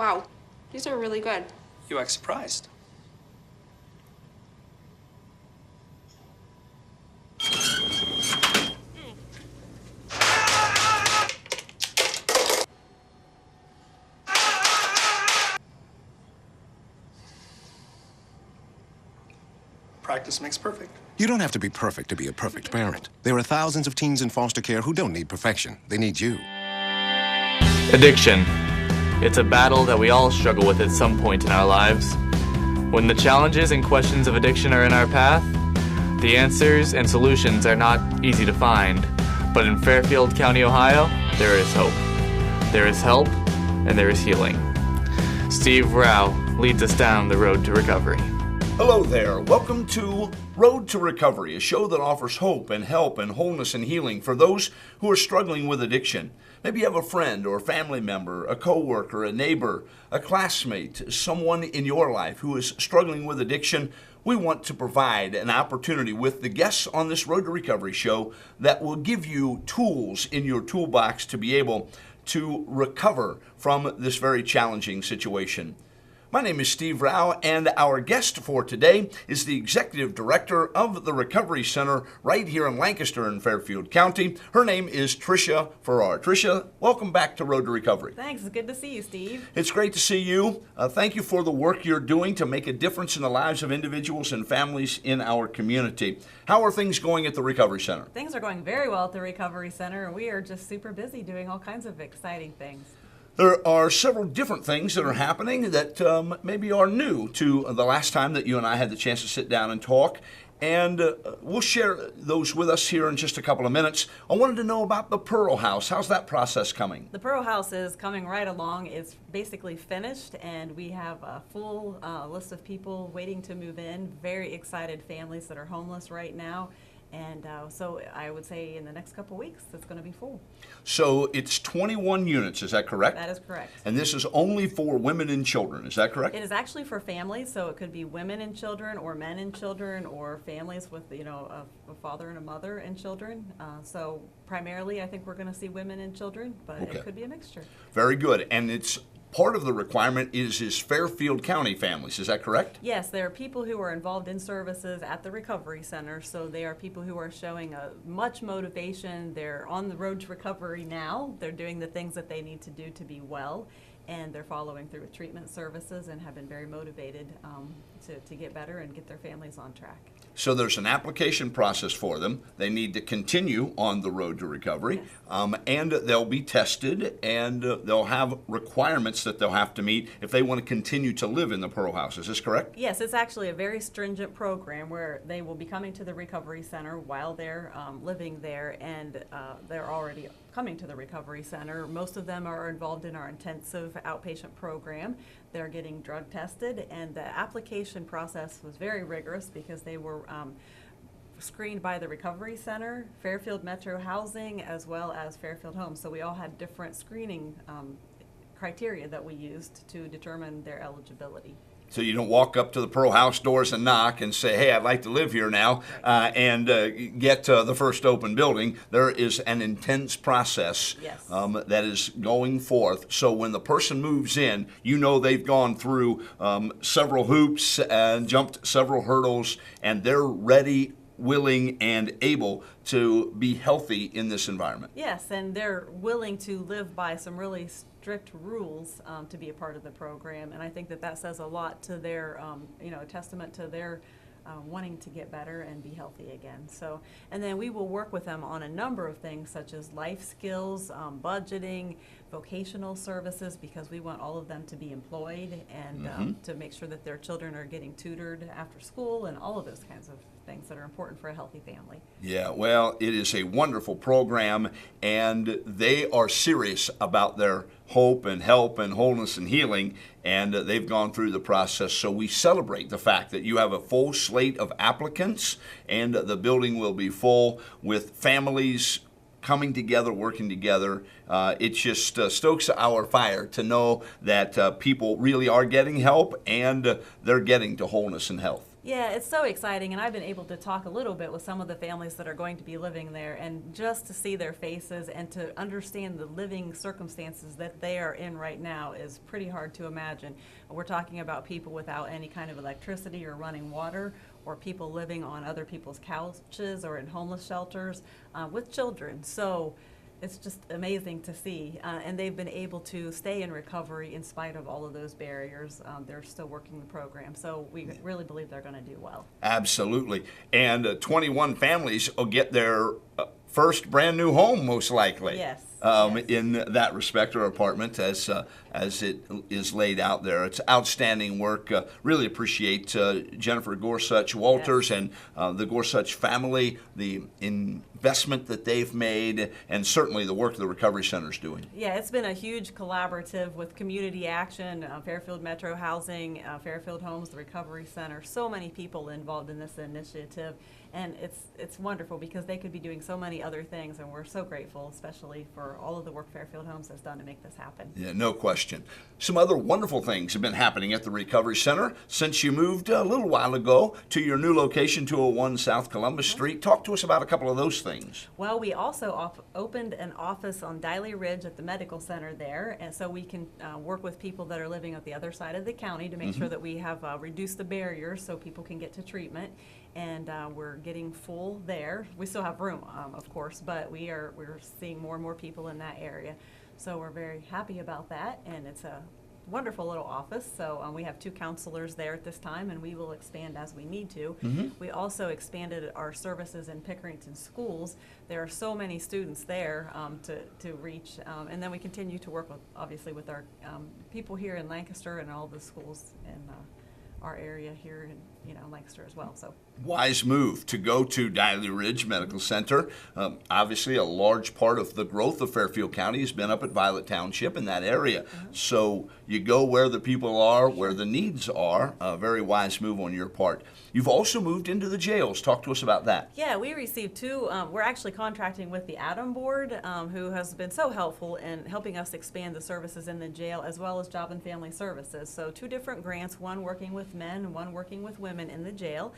Wow, these are really good. You act surprised. Practice makes perfect. You don't have to be perfect to be a perfect parent. There are thousands of teens in foster care who don't need perfection. They need you. Addiction. It's a battle that we all struggle with at some point in our lives. When the challenges and questions of addiction are in our path, the answers and solutions are not easy to find. But in Fairfield County, Ohio, there is hope. There is help, and there is healing. Steve Rao leads us down the road to recovery. Hello there. Welcome to Road to Recovery, a show that offers hope and help and wholeness and healing for those who are struggling with addiction. Maybe you have a friend or a family member, a coworker, a neighbor, a classmate, someone in your life who is struggling with addiction. We want to provide an opportunity with the guests on this Road to Recovery show that will give you tools in your toolbox to be able to recover from this very challenging situation. My name is Steve Rao, and our guest for today is the Executive Director of the Recovery Center right here in Lancaster in Fairfield County. Her name is Trisha Farrar. Trisha, welcome back to Road to Recovery. Thanks. It's good to see you, Steve. It's great to see you. Thank you for the work you're doing to make a difference in the lives of individuals and families in our community. How are things going at the Recovery Center? Things are going very well at the Recovery Center, and we are just super busy doing all kinds of exciting things. There are several different things that are happening that maybe are new to the last time that you and I had the chance to sit down and talk. And we'll share those with us here in just a couple of minutes. I wanted to know about the Pearl House. How's that process coming? The Pearl House is coming right along. It's basically finished, and we have a full list of people waiting to move in. Very excited families that are homeless right now. And so I would say in the next couple of weeks, it's going to be full. So it's 21 units, is that correct? That is correct. And this is only for women and children, is that correct? It is actually for families, so it could be women and children, or men and children, or families with, a father and a mother and children. So primarily, I think we're going to see women and children, but Okay. It could be a mixture. Very good. And it's part of the requirement is Fairfield County families, is that correct? Yes, there are people who are involved in services at the Recovery Center, so they are people who are showing much motivation. They're on the road to recovery now. They're doing the things that they need to do to be well, and they're following through with treatment services and have been very motivated to get better and get their families on track. So there's an application process for them. They need to continue on the road to recovery, Yes. And they'll be tested, and they'll have requirements that they'll have to meet if they want to continue to live in the Pearl House. Is this correct? Yes, it's actually a very stringent program where they will be coming to the Recovery Center while they're living there, and they're already coming to the Recovery Center. Most of them are involved in our intensive outpatient program. They're getting drug tested, and the application process was very rigorous because they were screened by the Recovery Center, Fairfield Metro Housing, as well as Fairfield Home. So we all had different screening criteria that we used to determine their eligibility. So you don't walk up to the Pearl House doors and knock and say, hey, I'd like to live here now, and get the first open building. There is an intense process Yes. that is going forth. So when the person moves in, you know they've gone through several hoops and jumped several hurdles, and they're ready, willing, and able to be healthy in this environment. Yes, and they're willing to live by some really strict rules to be a part of the program, and I think that says a lot to their, a testament to their wanting to get better and be healthy again. So, and then we will work with them on a number of things such as life skills, budgeting, vocational services, because we want all of them to be employed and to make sure that their children are getting tutored after school and all of those kinds of things that are important for a healthy family. Yeah, well, it is a wonderful program, and they are serious about their hope and help and wholeness and healing, and they've gone through the process. So we celebrate the fact that you have a full slate of applicants, and the building will be full with families coming together, working together. It just stokes our fire to know that people really are getting help, and they're getting to wholeness and health. Yeah, it's so exciting, and I've been able to talk a little bit with some of the families that are going to be living there, and just to see their faces and to understand the living circumstances that they are in right now is pretty hard to imagine. We're talking about people without any kind of electricity or running water, or people living on other people's couches or in homeless shelters with children. So it's just amazing to see, and they've been able to stay in recovery in spite of all of those barriers. They're still working the program, so we really believe they're going to do well. Absolutely. And 21 families will get their first brand new home, most likely. Yes. Yes. In that respect, or apartment, as it is laid out there. It's outstanding work. Really appreciate Jennifer Gorsuch Walters, Yes. and the Gorsuch family, the investment that they've made, and certainly the work the Recovery Center is doing. Yeah, it's been a huge collaborative with community action, Fairfield Metro Housing, Fairfield Homes, the Recovery Center, so many people involved in this initiative. And it's wonderful because they could be doing so many other things, and we're so grateful, especially for all of the work Fairfield Homes has done to make this happen. Yeah, no question. Some other wonderful things have been happening at the Recovery Center since you moved a little while ago to your new location, 201 South Columbus Street. Talk to us about a couple of those things. Well, we also opened an office on Diley Ridge at the medical center there, and so we can work with people that are living at the other side of the county to make sure that we have reduced the barriers so people can get to treatment. And we're getting full there. We still have room, of course, but we're seeing more and more people in that area. So we're very happy about that, and it's a wonderful little office. So we have 2 counselors there at this time, and we will expand as we need to. We also expanded our services in Pickerington schools. There are so many students there to reach, and then we continue to work with, obviously, with our people here in Lancaster and all the schools in our area here in Lancaster as well. So Wise move to go to Diley Ridge Medical Center. Obviously, a large part of the growth of Fairfield County has been up at Violet Township in that area. So you go where the people are, where the needs are. A very wise move on your part. You've also moved into the jails. Talk to us about that. yeah, we received 2. We're actually contracting with the Adam Board, who has been so helpful in helping us expand the services in the jail, as well as Job and Family Services. So 2 different grants, one working with men and one working with women in the jail.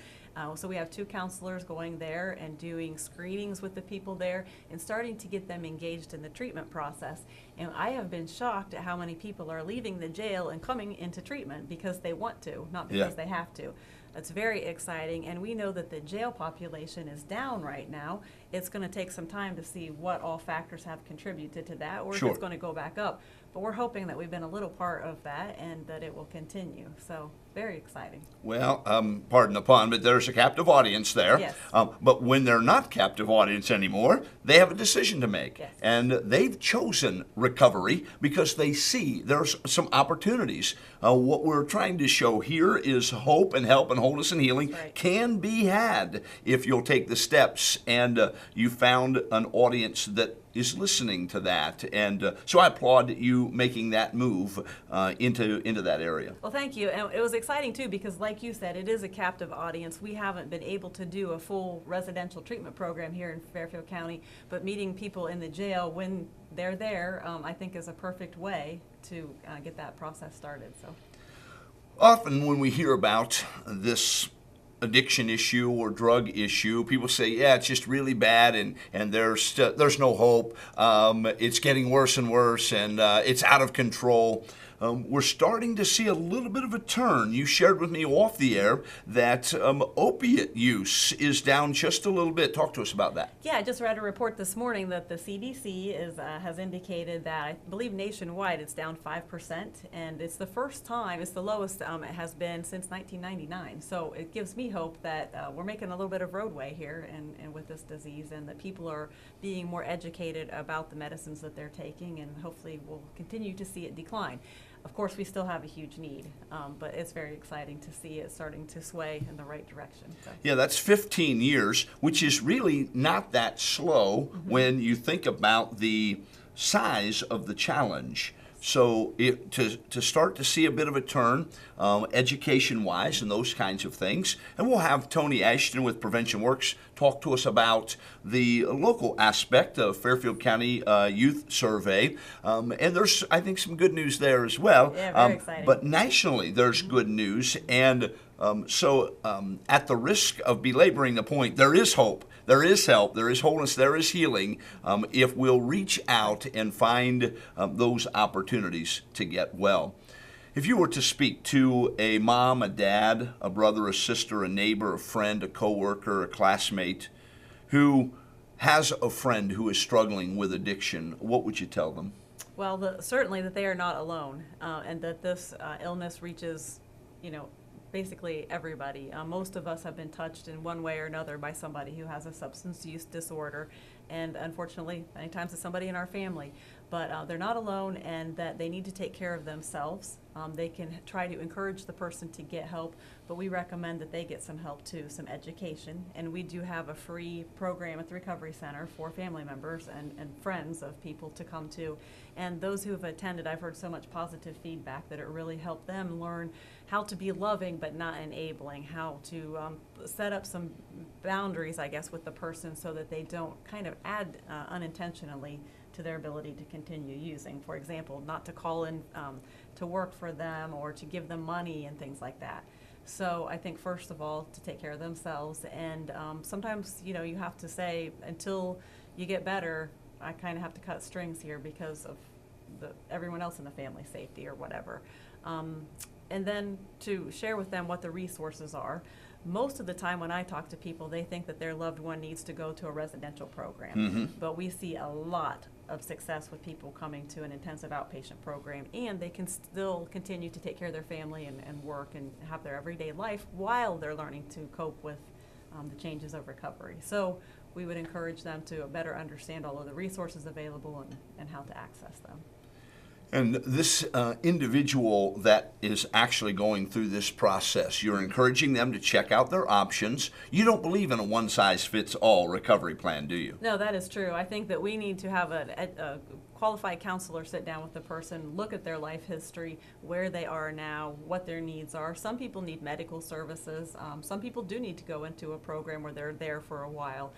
So we have 2 counselors going there and doing screenings with the people there and starting to get them engaged in the treatment process. And I have been shocked at how many people are leaving the jail and coming into treatment because they want to, not because they have to. That's very exciting, and we know that the jail population is down right now. It's going to take some time to see what all factors have contributed to that, or if it's going to go back up. But we're hoping that we've been a little part of that and that it will continue. So very exciting. Well, pardon the pun, but there's a captive audience there. Yes. But when they're not captive audience anymore, they have a decision to make. Yes. And they've chosen recovery because they see there's some opportunities. What we're trying to show here is hope and help and wholeness and healing can be had if you'll take the steps. And you found an audience that is listening to that, and so I applaud you making that move into that area. Well, thank you. And it was exciting too because, like you said, it is a captive audience. We haven't been able to do a full residential treatment program here in Fairfield County, but meeting people in the jail when they're there, I think, is a perfect way to get that process started. So often when we hear about this addiction issue or drug issue, people say, yeah, it's just really bad and there's no hope. It's getting worse and worse, and it's out of control. We're starting to see a little bit of a turn. You shared with me off the air that opiate use is down just a little bit. Talk to us about that. yeah, I just read a report this morning that the CDC has indicated that, I believe nationwide, it's down 5%, and it's the first time, it's the lowest it has been since 1999. So it gives me hope that we're making a little bit of roadway here and with this disease, and that people are being more educated about the medicines that they're taking, and hopefully we'll continue to see it decline. Of course, we still have a huge need, but it's very exciting to see it starting to sway in the right direction. So. Yeah, that's 15 years, which is really not that slow when you think about the size of the challenge So to start to see a bit of a turn, education-wise and those kinds of things. And we'll have Tony Ashton with Prevention Works talk to us about the local aspect of Fairfield County Youth Survey. And there's, I think, some good news there as well. Yeah, very exciting. But nationally, there's good news. And so at the risk of belaboring the point, there is hope. There is help, there is wholeness, there is healing if we'll reach out and find those opportunities to get well. If you were to speak to a mom, a dad, a brother, a sister, a neighbor, a friend, a coworker, a classmate who has a friend who is struggling with addiction, what would you tell them? Well, certainly that they are not alone, and that this illness reaches, basically everybody. Most of us have been touched in one way or another by somebody who has a substance use disorder, and unfortunately, many times it's somebody in our family. But they're not alone, and that they need to take care of themselves. They can try to encourage the person to get help, but we recommend that they get some help too, some education. And we do have a free program at the Recovery Center for family members and friends of people to come to. And those who have attended, I've heard so much positive feedback that it really helped them learn how to be loving but not enabling, how to set up some boundaries, I guess, with the person so that they don't kind of add unintentionally to their ability to continue using. For example, not to call in to work for them or to give them money and things like that. So I think first of all, to take care of themselves, and sometimes you have to say, until you get better, I kind of have to cut strings here because of everyone else in the family's safety or whatever. And then to share with them what the resources are. Most of the time when I talk to people, they think that their loved one needs to go to a residential program. Mm-hmm. But we see a lot of success with people coming to an intensive outpatient program, and they can still continue to take care of their family and work and have their everyday life while they're learning to cope with the changes of recovery. So we would encourage them to better understand all of the resources available and how to access them. And this individual that is actually going through this process, you're encouraging them to check out their options. You don't believe in a one-size-fits-all recovery plan, do you? No, that is true. I think that we need to have a qualified counselor sit down with the person, look at their life history, where they are now, what their needs are. Some people need medical services. Some people do need to go into a program where they're there for a while.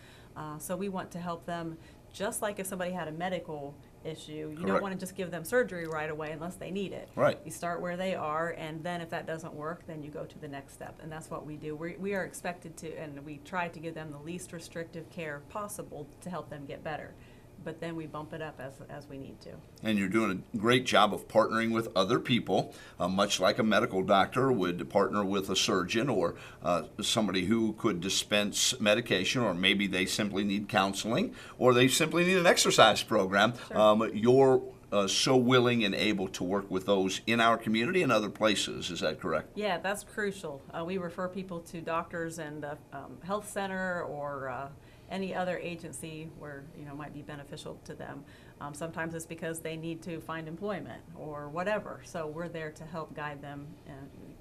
So we want to help them, just like if somebody had a medical issue. You Correct. don't want to just give them surgery right away unless they need it. Right. You start where they are, and then if that doesn't work, then you go to the next step, and that's what we do. We are expected to, and we try to give them the least restrictive care possible to help them get better. But then we bump it up as we need to. And you're doing a great job of partnering with other people, much like a medical doctor would partner with a surgeon or somebody who could dispense medication, or maybe they simply need counseling, or they simply need an exercise program. Sure. You're so willing and able to work with those in our community and other places. Is that correct? Yeah, that's crucial. We refer people to doctors and the health center or any other agency where might be beneficial to them. Sometimes it's because they need to find employment or whatever. So we're there to help guide them,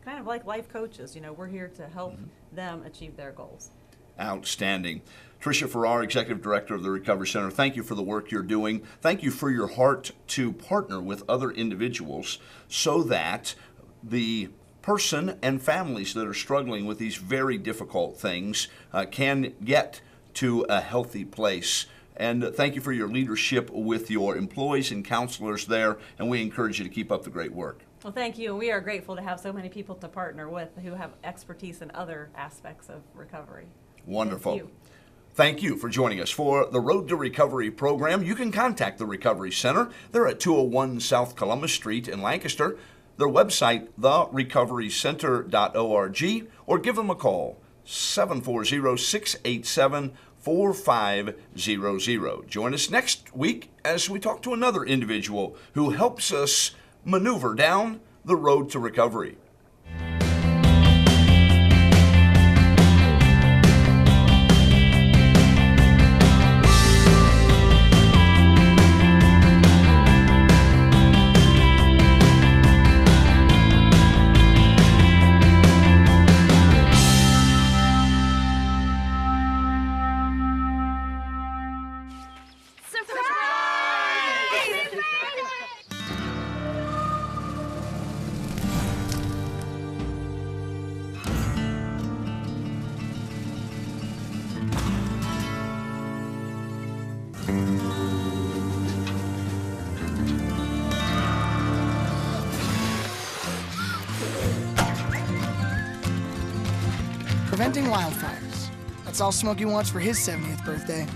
kind of like life coaches. We're here to help them achieve their goals. Outstanding. Trisha Farrar, Executive Director of the Recovery Center, thank you for the work you're doing. Thank you for your heart to partner with other individuals so that the person and families that are struggling with these very difficult things can get to a healthy place. And thank you for your leadership with your employees and counselors there, and we encourage you to keep up the great work. Well, thank you. We are grateful to have so many people to partner with who have expertise in other aspects of recovery. Wonderful. Thank you. Thank you for joining us for the Road to Recovery program. You can contact the Recovery Center. They're at 201 South Columbus Street in Lancaster. Their website, therecoverycenter.org, or give them a call, 740-687-4500. Join us next week as we talk to another individual who helps us maneuver down the road to recovery. hunting wildfires. That's all Smokey wants for his 70th birthday.